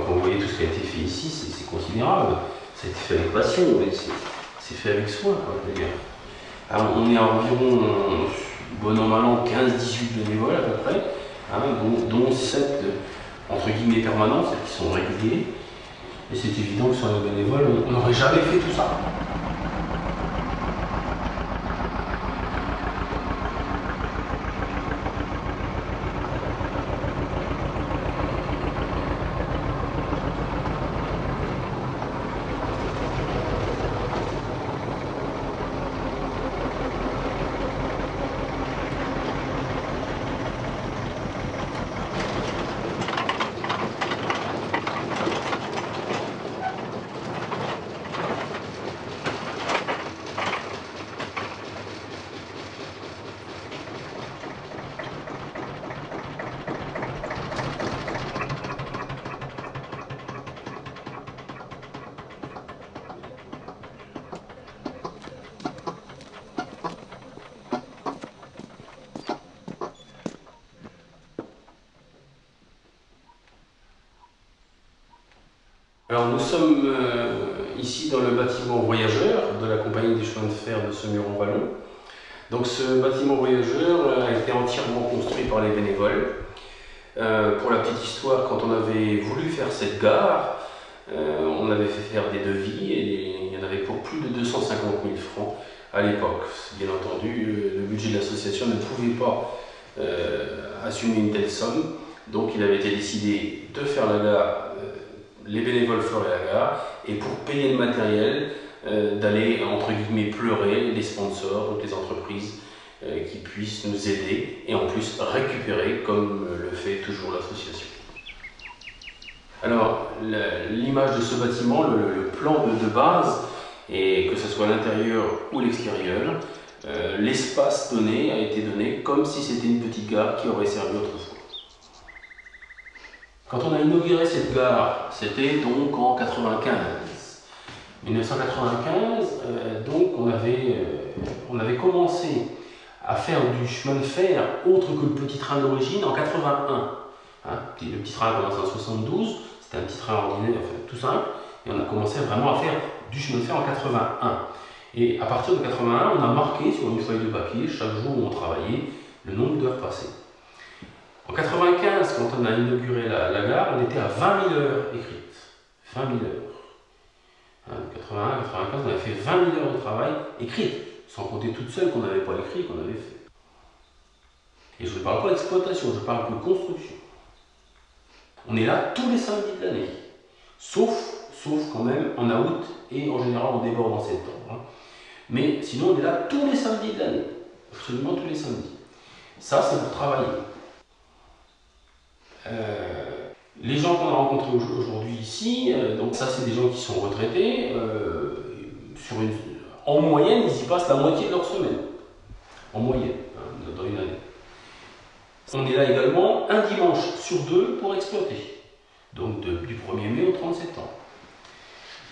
quand vous voyez tout ce qui a été fait ici, c'est considérable. Ça a été fait avec passion, c'est fait avec soin, quoi, je veux dire. Alors, on est à environ, bon an mal an, 15-18 bénévoles à peu près, hein, dont 7 entre guillemets permanents, celles qui sont réguliers. Et c'est évident que sans les bénévoles, on n'aurait jamais fait tout ça. Alors nous sommes ici dans le bâtiment voyageur de la compagnie des chemins de fer de Saumur-en-Vallon. Donc ce bâtiment voyageur a été entièrement construit par les bénévoles. Pour la petite histoire, quand on avait voulu faire cette gare, on avait fait faire des devis et il y en avait pour plus de 250 000 francs à l'époque. Bien entendu, le budget de l'association ne pouvait pas assumer une telle somme, donc il avait été décidé de faire la gare. Les bénévoles feraient la gare et pour payer le matériel, d'aller entre guillemets pleurer les sponsors, donc les entreprises qui puissent nous aider et en plus récupérer comme le fait toujours l'association. Alors l'image de ce bâtiment, le plan de base, et que ce soit l'intérieur ou l'extérieur, l'espace donné a été donné comme si c'était une petite gare qui aurait servi autrefois. Quand on a inauguré cette gare, c'était donc en 1995. 1995, donc on avait commencé à faire du chemin de fer autre que le petit train d'origine en 81. Hein, le petit train a commencé en 72, c'était un petit train ordinaire, enfin, tout simple, et on a commencé vraiment à faire du chemin de fer en 81. Et à partir de 81, on a marqué sur une feuille de papier, chaque jour où on travaillait, le nombre d'heures passées. En 95, quand on a inauguré la gare, on était à 20 000 heures écrites. 20 000 heures. Hein, 81, 95, on avait fait 20 000 heures de travail écrites, sans compter toutes celles qu'on n'avait pas écrites, qu'on avait fait. Et je ne parle pas d'exploitation, je parle de construction. On est là tous les samedis de l'année, sauf quand même en août et en général on déborde en septembre. Hein. Mais sinon on est là tous les samedis de l'année, absolument tous les samedis. Ça c'est pour travailler. Les gens qu'on a rencontrés aujourd'hui ici, donc ça c'est des gens qui sont retraités, en moyenne ils y passent la moitié de leur semaine, en moyenne, hein, dans une année. On est là également un dimanche sur 2 pour exploiter, donc du 1er mai au 30 septembre.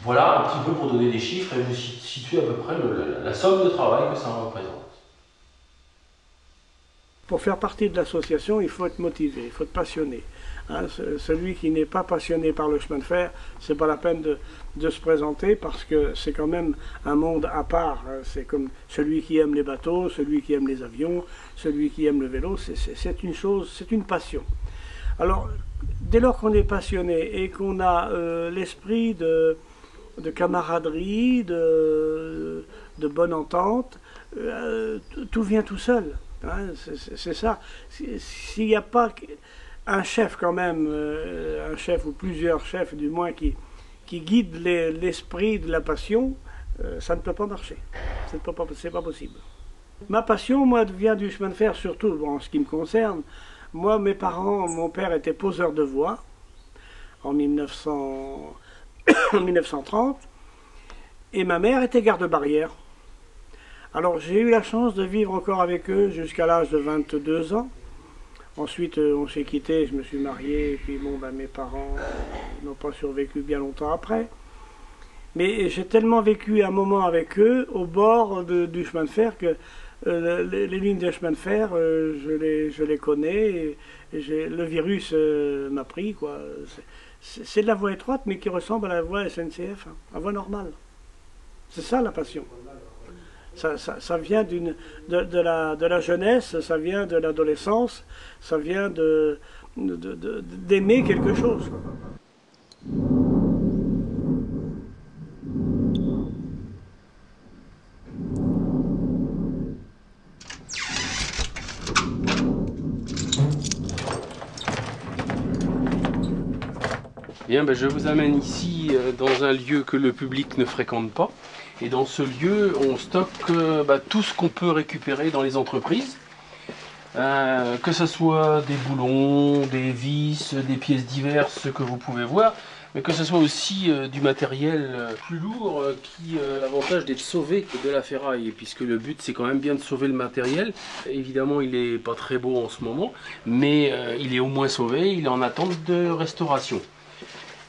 Voilà un petit peu pour donner des chiffres et vous situer à peu près la somme de travail que ça représente. Pour faire partie de l'association, il faut être motivé, il faut être passionné. Hein, celui qui n'est pas passionné par le chemin de fer, c'est pas la peine de se présenter parce que c'est quand même un monde à part. C'est comme celui qui aime les bateaux, celui qui aime les avions, celui qui aime le vélo, c'est une chose, c'est une passion. Alors, dès lors qu'on est passionné et qu'on a l'esprit de camaraderie, de bonne entente, tout vient tout seul. Hein, c'est ça. S'il n'y a pas un chef quand même, un chef ou plusieurs chefs du moins qui guident l'esprit de la passion, ça ne peut pas marcher. C'est pas possible. Ma passion, moi, vient du chemin de fer surtout, bon, en ce qui me concerne. Moi, mes parents, mon père était poseur de voies en 1930 et ma mère était garde-barrière. Alors j'ai eu la chance de vivre encore avec eux jusqu'à l'âge de 22 ans. Ensuite on s'est quittés, je me suis marié, et puis bon, ben, mes parents n'ont pas survécu bien longtemps après. Mais j'ai tellement vécu un moment avec eux, au bord du chemin de fer, que les lignes de chemin de fer, je les connais. Le virus m'a pris, quoi. C'est de la voie étroite, mais qui ressemble à la voie SNCF, hein, la voie normale. C'est ça la passion. Ça vient de la jeunesse, ça vient de l'adolescence, ça vient d'aimer quelque chose. Bien, ben, je vous amène ici dans un lieu que le public ne fréquente pas. Et dans ce lieu, on stocke tout ce qu'on peut récupérer dans les entreprises. Que ce soit des boulons, des vis, des pièces diverses que vous pouvez voir, mais que ce soit aussi du matériel plus lourd qui a l'avantage d'être sauvé de la ferraille, puisque le but c'est quand même bien de sauver le matériel. Évidemment il n'est pas très beau en ce moment, mais il est au moins sauvé, il est en attente de restauration.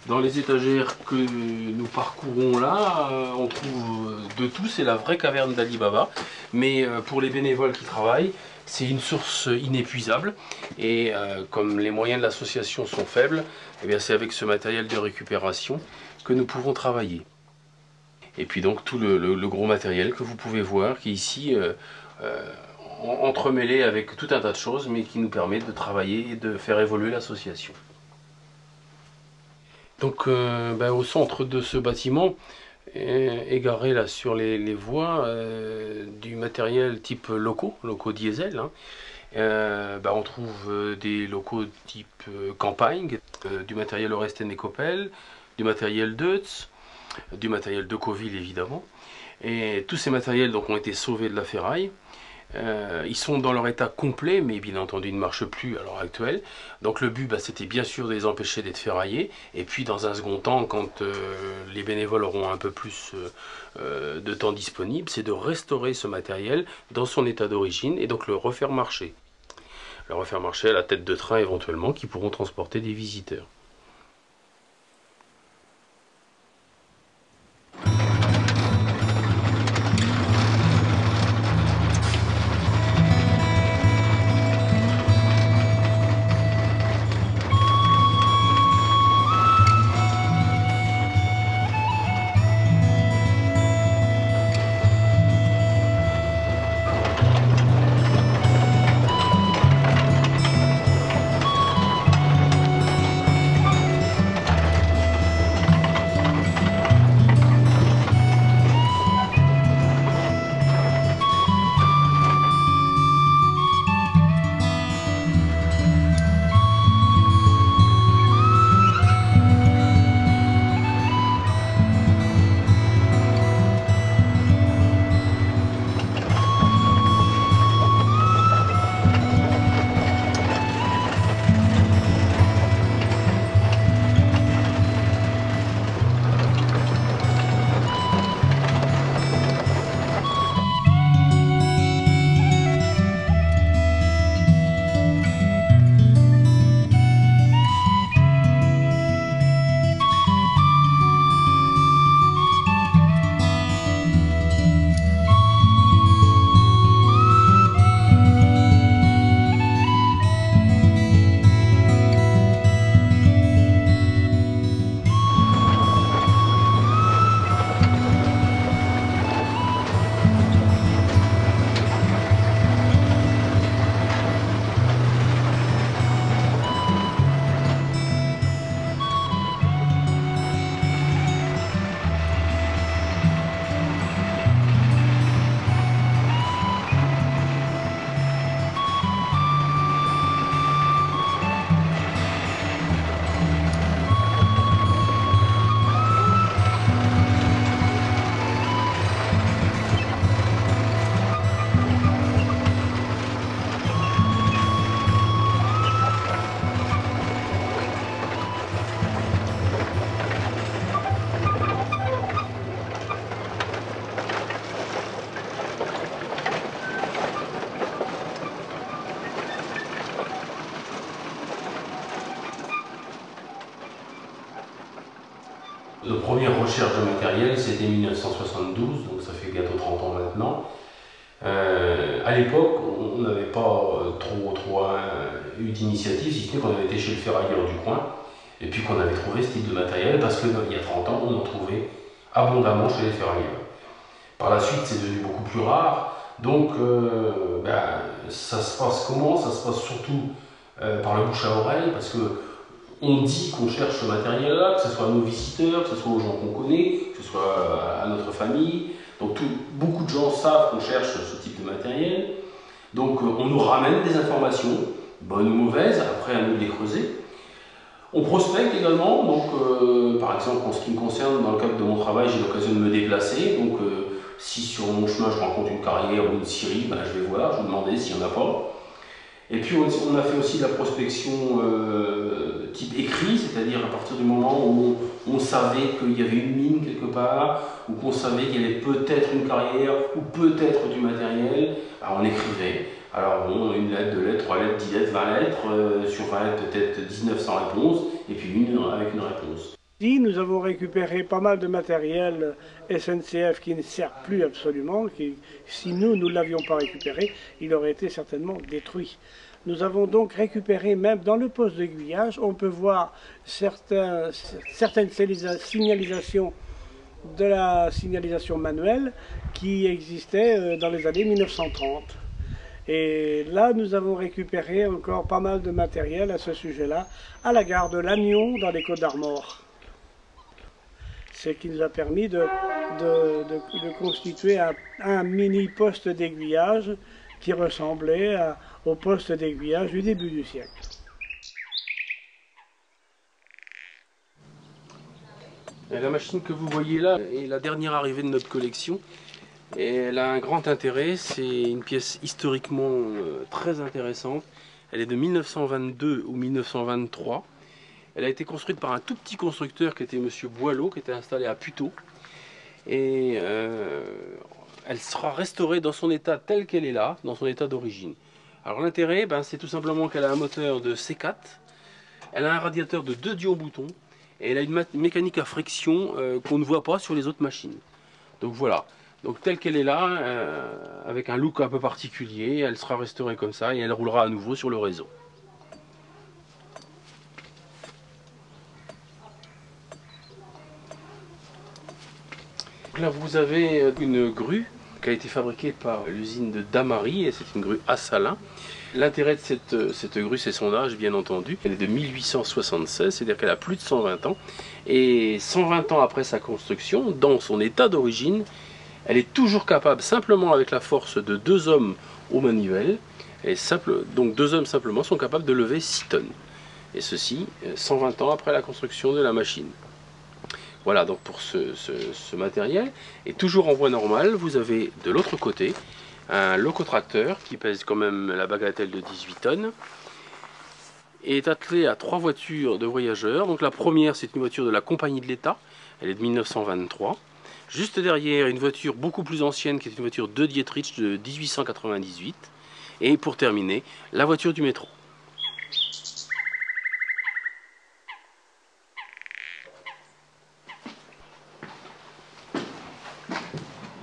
Dans les étagères que nous parcourons là, on trouve de tout, c'est la vraie caverne d'Ali Baba, mais pour les bénévoles qui travaillent, c'est une source inépuisable et comme les moyens de l'association sont faibles, eh bien c'est avec ce matériel de récupération que nous pouvons travailler. Et puis donc tout le gros matériel que vous pouvez voir qui est ici entremêlé avec tout un tas de choses mais qui nous permet de travailler et de faire évoluer l'association. Donc au centre de ce bâtiment, égaré là sur les voies, du matériel type locaux diesel. Hein. On trouve des locaux type campagne, du matériel Oresten et Coppel, du matériel Deutz, du matériel de Coville évidemment. Et tous ces matériels donc, ont été sauvés de la ferraille. Ils sont dans leur état complet, mais bien entendu ils ne marchent plus à l'heure actuelle. Donc le but c'était bien sûr de les empêcher d'être ferraillés. Et puis dans un second temps, quand les bénévoles auront un peu plus de temps disponible, c'est de restaurer ce matériel dans son état d'origine et donc le refaire marcher. Le refaire marcher à la tête de train éventuellement qui pourront transporter des visiteurs. Nos premières recherches de matériel, c'était 1972, donc ça fait bientôt 30 ans maintenant. À l'époque, on n'avait pas trop eu d'initiative, si ce n'est qu'on avait été chez le ferrailleur du coin, et puis qu'on avait trouvé ce type de matériel, parce qu'il y a 30 ans, on en trouvait abondamment chez les ferrailleurs. Par la suite, c'est devenu beaucoup plus rare, donc ça se passe comment? Ça se passe surtout par le bouche à oreille, parce que on dit qu'on cherche ce matériel-là, que ce soit à nos visiteurs, que ce soit aux gens qu'on connaît, que ce soit à notre famille. Donc beaucoup de gens savent qu'on cherche ce type de matériel. Donc on nous ramène des informations, bonnes ou mauvaises, après à nous de les creuser. On prospecte également, donc par exemple en ce qui me concerne, dans le cadre de mon travail, j'ai l'occasion de me déplacer. Donc si sur mon chemin je rencontre une carrière ou une scierie, ben, je vais voir, je vais demander s'il n'y en a pas. Et puis on a fait aussi de la prospection type écrit, c'est-à-dire à partir du moment où on savait qu'il y avait une mine quelque part, ou qu'on savait qu'il y avait peut-être une carrière, ou peut-être du matériel, alors on écrivait. Alors bon, une lettre, 2 lettres, 3 lettres, 10 lettres, 20 lettres, sur 20 lettres peut-être 19 sans réponse, et puis une avec une réponse. Nous avons récupéré pas mal de matériel SNCF qui ne sert plus absolument, qui, si nous ne l'avions pas récupéré, il aurait été certainement détruit. Nous avons donc récupéré, même dans le poste d'aiguillage, on peut voir certaines signalisations de la signalisation manuelle qui existait dans les années 1930. Et là, nous avons récupéré encore pas mal de matériel à ce sujet-là, à la gare de Lannion, dans les Côtes-d'Armor. Ce qui nous a permis de constituer un mini poste d'aiguillage qui ressemblait au poste d'aiguillage du début du siècle. La machine que vous voyez là est la dernière arrivée de notre collection. Et elle a un grand intérêt, c'est une pièce historiquement très intéressante. Elle est de 1922 ou 1923. Elle a été construite par un tout petit constructeur qui était M. Boileau, qui était installé à Puteaux. Et elle sera restaurée dans son état tel qu'elle est là, dans son état d'origine. Alors l'intérêt, c'est tout simplement qu'elle a un moteur de C4, elle a un radiateur de 2 dions-boutons, et elle a une mécanique à friction qu'on ne voit pas sur les autres machines. Donc voilà. Donc telle qu'elle est là, avec un look un peu particulier, elle sera restaurée comme ça et elle roulera à nouveau sur le réseau. Donc là vous avez une grue qui a été fabriquée par l'usine de Damary et c'est une grue à salin. L'intérêt de cette grue, c'est son âge bien entendu. Elle est de 1876, c'est-à-dire qu'elle a plus de 120 ans. Et 120 ans après sa construction, dans son état d'origine, elle est toujours capable, simplement avec la force de 2 hommes au manivelle, donc 2 hommes simplement sont capables de lever 6 tonnes. Et ceci, 120 ans après la construction de la machine. Voilà donc pour ce matériel. Et toujours en voie normale, vous avez de l'autre côté un locotracteur qui pèse quand même la bagatelle de 18 tonnes. Et est attelé à 3 voitures de voyageurs. Donc la première, c'est une voiture de la Compagnie de l'État, elle est de 1923. Juste derrière, une voiture beaucoup plus ancienne qui est une voiture de Dietrich de 1898. Et pour terminer, la voiture du métro.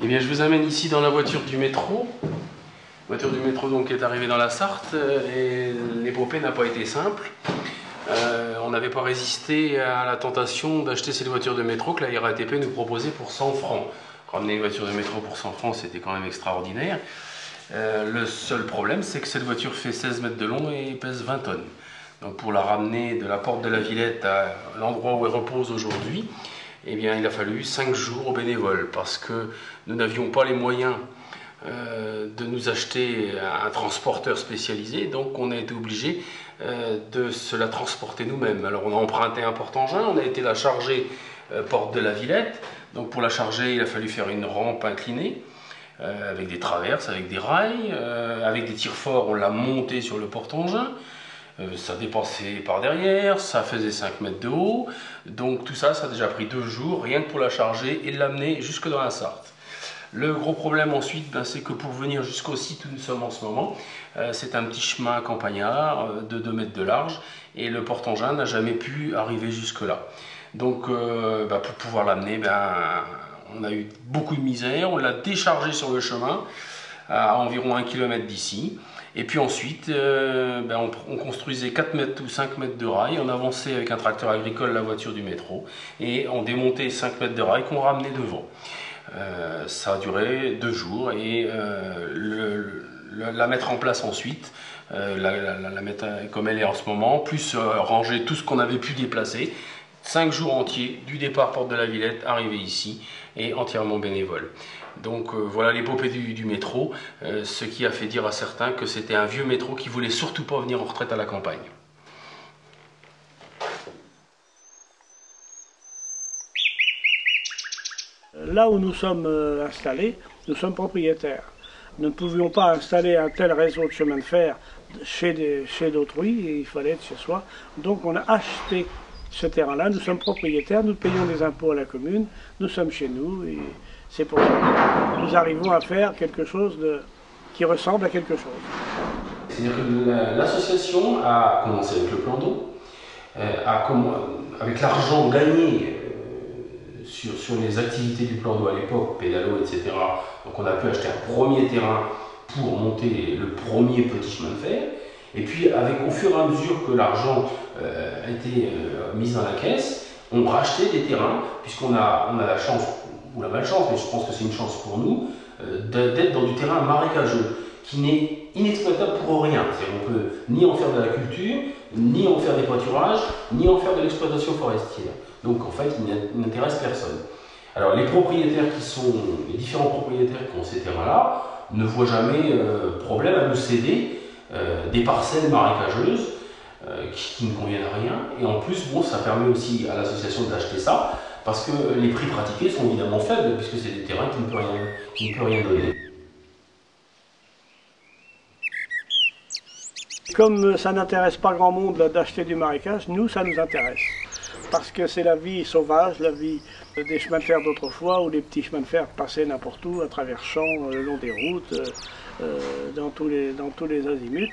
Eh bien, je vous amène ici dans la voiture du métro. La voiture du métro donc est arrivée dans la Sarthe et l'épopée n'a pas été simple. On n'avait pas résisté à la tentation d'acheter cette voiture de métro que la RATP nous proposait pour 100 francs. Ramener une voiture de métro pour 100 francs, c'était quand même extraordinaire. Le seul problème, c'est que cette voiture fait 16 mètres de long et pèse 20 tonnes. Donc pour la ramener de la porte de la Villette à l'endroit où elle repose aujourd'hui, eh bien, il a fallu 5 jours aux bénévoles parce que nous n'avions pas les moyens de nous acheter un transporteur spécialisé, donc on a été obligé de se la transporter nous-mêmes. Alors on a emprunté un porte-engin, on a été la charger porte de la Villette, donc pour la charger il a fallu faire une rampe inclinée avec des traverses, avec des rails, avec des tire-forts, on l'a montée sur le porte-engin. Ça dépassait par derrière, ça faisait 5 mètres de haut, donc tout ça, ça a déjà pris 2 jours, rien que pour la charger et l'amener jusque dans la Sarthe. Le gros problème ensuite, c'est que pour venir jusqu'au site où nous sommes en ce moment, c'est un petit chemin campagnard de 2 mètres de large et le porte-engin n'a jamais pu arriver jusque là. Donc pour pouvoir l'amener, on a eu beaucoup de misère, on l'a déchargé sur le chemin. à environ 1 km d'ici. Et puis ensuite, on construisait 4 mètres ou 5 mètres de rails, on avançait avec un tracteur agricole la voiture du métro, et on démontait 5 mètres de rails qu'on ramenait devant. Ça a duré 2 jours, et la mettre en place ensuite, la mettre comme elle est en ce moment, plus ranger tout ce qu'on avait pu déplacer. 5 jours entiers, du départ porte de la Villette, arrivé ici, et entièrement bénévole. Donc voilà l'épopée du métro, ce qui a fait dire à certains que c'était un vieux métro qui voulait surtout pas venir en retraite à la campagne. Là où nous sommes installés, nous sommes propriétaires. Nous ne pouvions pas installer un tel réseau de chemin de fer chez d'autrui, et il fallait être chez soi. Donc on a acheté ce terrain-là, nous sommes propriétaires, nous payons des impôts à la commune, nous sommes chez nous, et c'est pour ça que nous arrivons à faire quelque chose qui ressemble à quelque chose. C'est-à-dire que l'association a commencé avec le plan d'eau, avec l'argent gagné sur les activités du plan d'eau à l'époque, pédalo, etc. Donc on a pu acheter un premier terrain pour monter le premier petit chemin de fer. Et puis au fur et à mesure que l'argent a été mis dans la caisse, on rachetait des terrains, puisqu'on a la chance, ou la malchance, mais je pense que c'est une chance pour nous, d'être dans du terrain marécageux, qui n'est inexploitable pour rien. On ne peut ni en faire de la culture, ni en faire des pâturages, ni en faire de l'exploitation forestière. Donc en fait, il n'intéresse personne. Alors les différents propriétaires qui ont ces terrains-là, ne voient jamais problème à nous céder des parcelles marécageuses qui ne conviennent à rien. Et en plus, ça permet aussi à l'association d'acheter ça, parce que les prix pratiqués sont évidemment faibles, puisque c'est des terrains qui ne peuvent rien donner. Comme ça n'intéresse pas grand monde d'acheter du marécage, nous, ça nous intéresse. Parce que c'est la vie sauvage, la vie des chemins de fer d'autrefois, où les petits chemins de fer passaient n'importe où, à travers champs, le long des routes, dans tous les azimuts.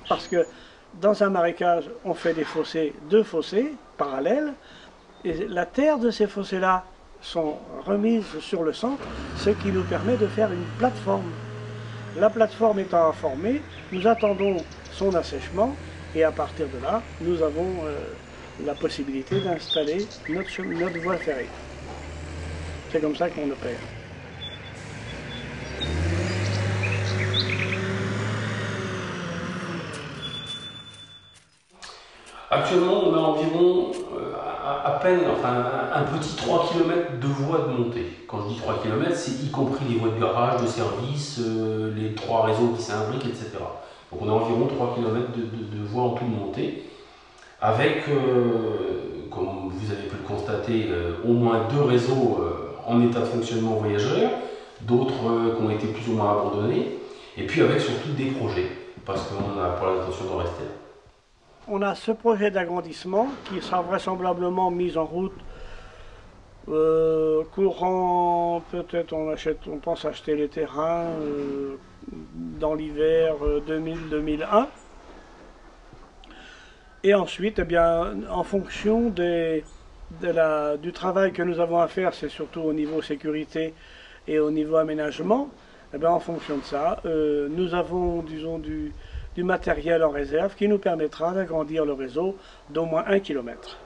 Parce que dans un marécage, on fait des fossés, 2 fossés parallèles, et la terre de ces fossés-là sont remises sur le centre, ce qui nous permet de faire une plateforme. La plateforme étant informée, nous attendons son assèchement, et à partir de là, nous avons la possibilité d'installer notre voie ferrée. C'est comme ça qu'on opère. Actuellement, on a environ à peine, un petit 3 km de voies de montée. Quand je dis 3 km, c'est y compris les voies de garage, de service, les 3 réseaux qui s'imbriquent, etc. Donc on a environ 3 km de voies en tout de montée, avec, comme vous avez pu le constater, au moins 2 réseaux en état de fonctionnement voyageurs, d'autres qui ont été plus ou moins abandonnés, et puis avec surtout des projets, parce qu'on a pour l'intention d'en rester là. On a ce projet d'agrandissement qui sera vraisemblablement mis en route courant, peut-être on pense acheter les terrains dans l'hiver 2000-2001. Et ensuite, eh bien, en fonction du travail que nous avons à faire, c'est surtout au niveau sécurité et au niveau aménagement, eh bien, en fonction de ça, nous avons, disons, du matériel en réserve qui nous permettra d'agrandir le réseau d'au moins 1 km.